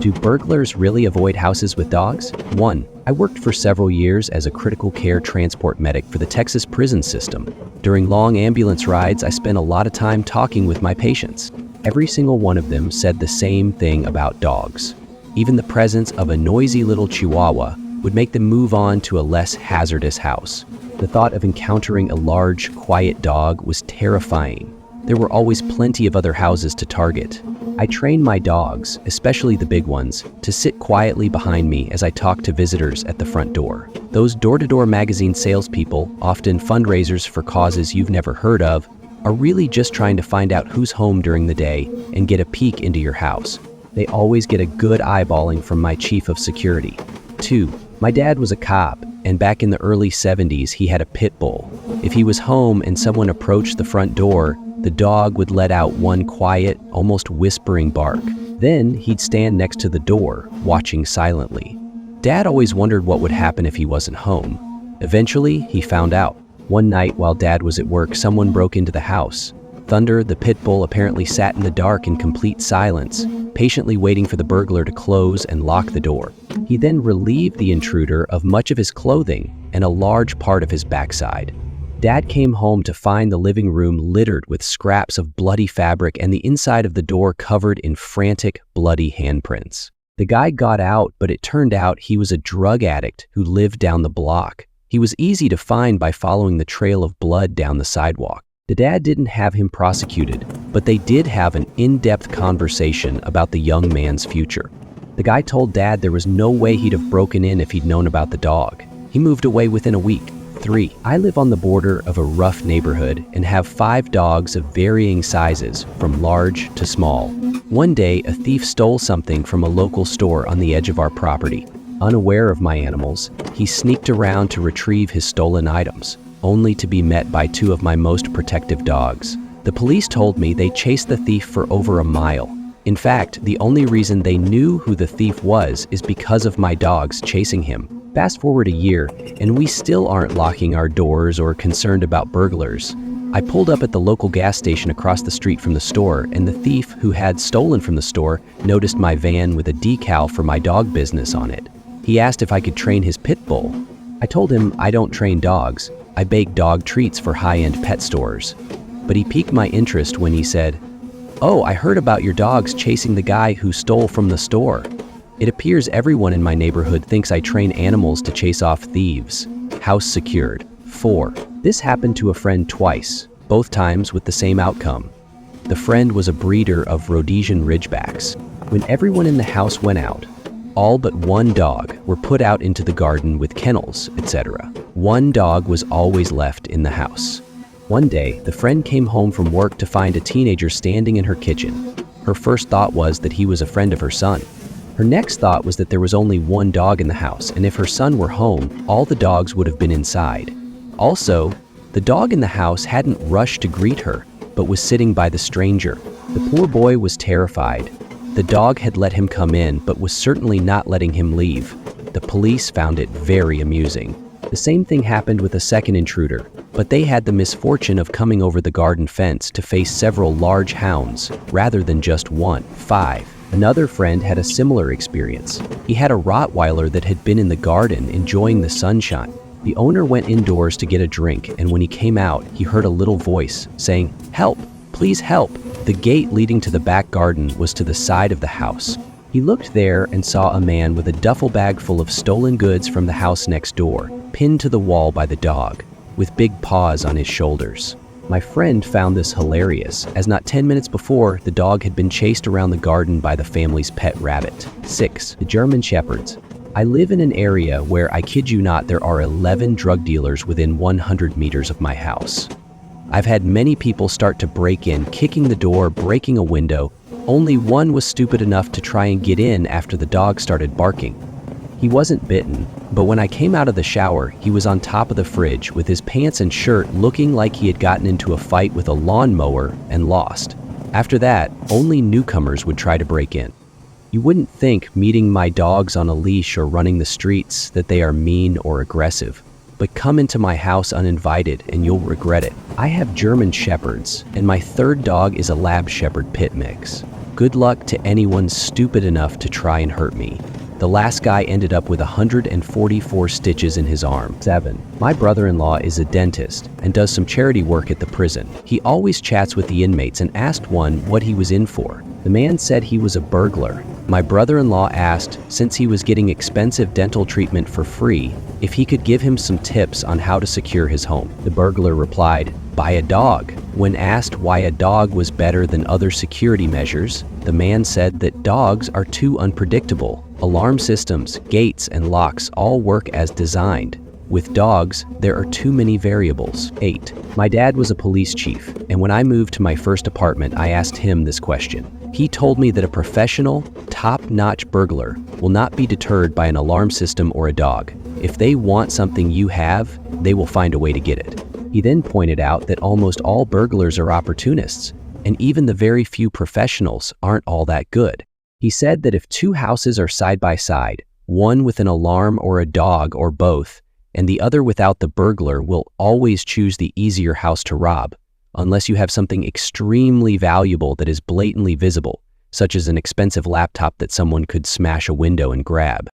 Do burglars really avoid houses with dogs? 1. I worked for several years as a critical care transport medic for the Texas prison system. During long ambulance rides, I spent a lot of time talking with my patients. Every single one of them said the same thing about dogs. Even the presence of a noisy little chihuahua would make them move on to a less hazardous house. The thought of encountering a large, quiet dog was terrifying. There were always plenty of other houses to target. I trained my dogs, especially the big ones, to sit quietly behind me as I talked to visitors at the front door. Those door-to-door magazine salespeople, often fundraisers for causes you've never heard of, are really just trying to find out who's home during the day and get a peek into your house. They always get a good eyeballing from my chief of security. 2. My dad was a cop, and back in the early 70s, he had a pit bull. If he was home and someone approached the front door, the dog would let out one quiet, almost whispering bark. Then he'd stand next to the door, watching silently. Dad always wondered what would happen if he wasn't home. Eventually, he found out. One night while Dad was at work, someone broke into the house. Thunder, the pit bull, apparently sat in the dark in complete silence, patiently waiting for the burglar to close and lock the door. He then relieved the intruder of much of his clothing and a large part of his backside. Dad came home to find the living room littered with scraps of bloody fabric and the inside of the door covered in frantic, bloody handprints. The guy got out, but it turned out he was a drug addict who lived down the block. He was easy to find by following the trail of blood down the sidewalk. The dad didn't have him prosecuted, but they did have an in-depth conversation about the young man's future. The guy told Dad there was no way he'd have broken in if he'd known about the dog. He moved away within a week. 3. I live on the border of a rough neighborhood and have 5 dogs of varying sizes, from large to small. One day, a thief stole something from a local store on the edge of our property. Unaware of my animals, he sneaked around to retrieve his stolen items, only to be met by 2 of my most protective dogs. The police told me they chased the thief for over a mile. In fact, the only reason they knew who the thief was is because of my dogs chasing him. Fast forward a year, and we still aren't locking our doors or concerned about burglars. I pulled up at the local gas station across the street from the store, and the thief who had stolen from the store noticed my van with a decal for my dog business on it. He asked if I could train his pit bull. I told him I don't train dogs. I bake dog treats for high-end pet stores. But he piqued my interest when he said, "Oh, I heard about your dogs chasing the guy who stole from the store. It appears everyone in my neighborhood thinks I train animals to chase off thieves." House secured. 4. This happened to a friend twice, both times with the same outcome. The friend was a breeder of Rhodesian Ridgebacks. When everyone in the house went out, all but one dog were put out into the garden with kennels, etc. One dog was always left in the house. One day, the friend came home from work to find a teenager standing in her kitchen. Her first thought was that he was a friend of her son. Her next thought was that there was only one dog in the house, and if her son were home, all the dogs would have been inside. Also, the dog in the house hadn't rushed to greet her, but was sitting by the stranger. The poor boy was terrified. The dog had let him come in, but was certainly not letting him leave. The police found it very amusing. The same thing happened with a second intruder, but they had the misfortune of coming over the garden fence to face several large hounds, rather than just one. 5. Another friend had a similar experience. He had a Rottweiler that had been in the garden enjoying the sunshine. The owner went indoors to get a drink, and when he came out, he heard a little voice saying, "Help, please help." The gate leading to the back garden was to the side of the house. He looked there and saw a man with a duffel bag full of stolen goods from the house next door, pinned to the wall by the dog, with big paws on his shoulders. My friend found this hilarious, as not 10 minutes before, the dog had been chased around the garden by the family's pet rabbit. 6. The German Shepherds. I live in an area where, I kid you not, there are 11 drug dealers within 100 meters of my house. I've had many people start to break in, kicking the door, breaking a window. Only one was stupid enough to try and get in after the dog started barking. He wasn't bitten, but when I came out of the shower, he was on top of the fridge with his pants and shirt looking like he had gotten into a fight with a lawnmower and lost. After that, only newcomers would try to break in. You wouldn't think, meeting my dogs on a leash or running the streets, that they are mean or aggressive. But come into my house uninvited and you'll regret it. I have German Shepherds, and my third dog is a Lab Shepherd pit mix. Good luck to anyone stupid enough to try and hurt me. The last guy ended up with 144 stitches in his arm. 7. My brother-in-law is a dentist and does some charity work at the prison. He always chats with the inmates and asked one what he was in for. The man said he was a burglar. My brother-in-law asked, since he was getting expensive dental treatment for free, if he could give him some tips on how to secure his home. The burglar replied, "Buy a dog." When asked why a dog was better than other security measures, the man said that dogs are too unpredictable. Alarm systems, gates, and locks all work as designed. With dogs, there are too many variables. 8. My dad was a police chief, and when I moved to my first apartment, I asked him this question. He told me that a professional, top-notch burglar will not be deterred by an alarm system or a dog. If they want something you have, they will find a way to get it. He then pointed out that almost all burglars are opportunists, and even the very few professionals aren't all that good. He said that if two houses are side by side, one with an alarm or a dog or both, and the other without, the burglar will always choose the easier house to rob, unless you have something extremely valuable that is blatantly visible, such as an expensive laptop that someone could smash a window and grab.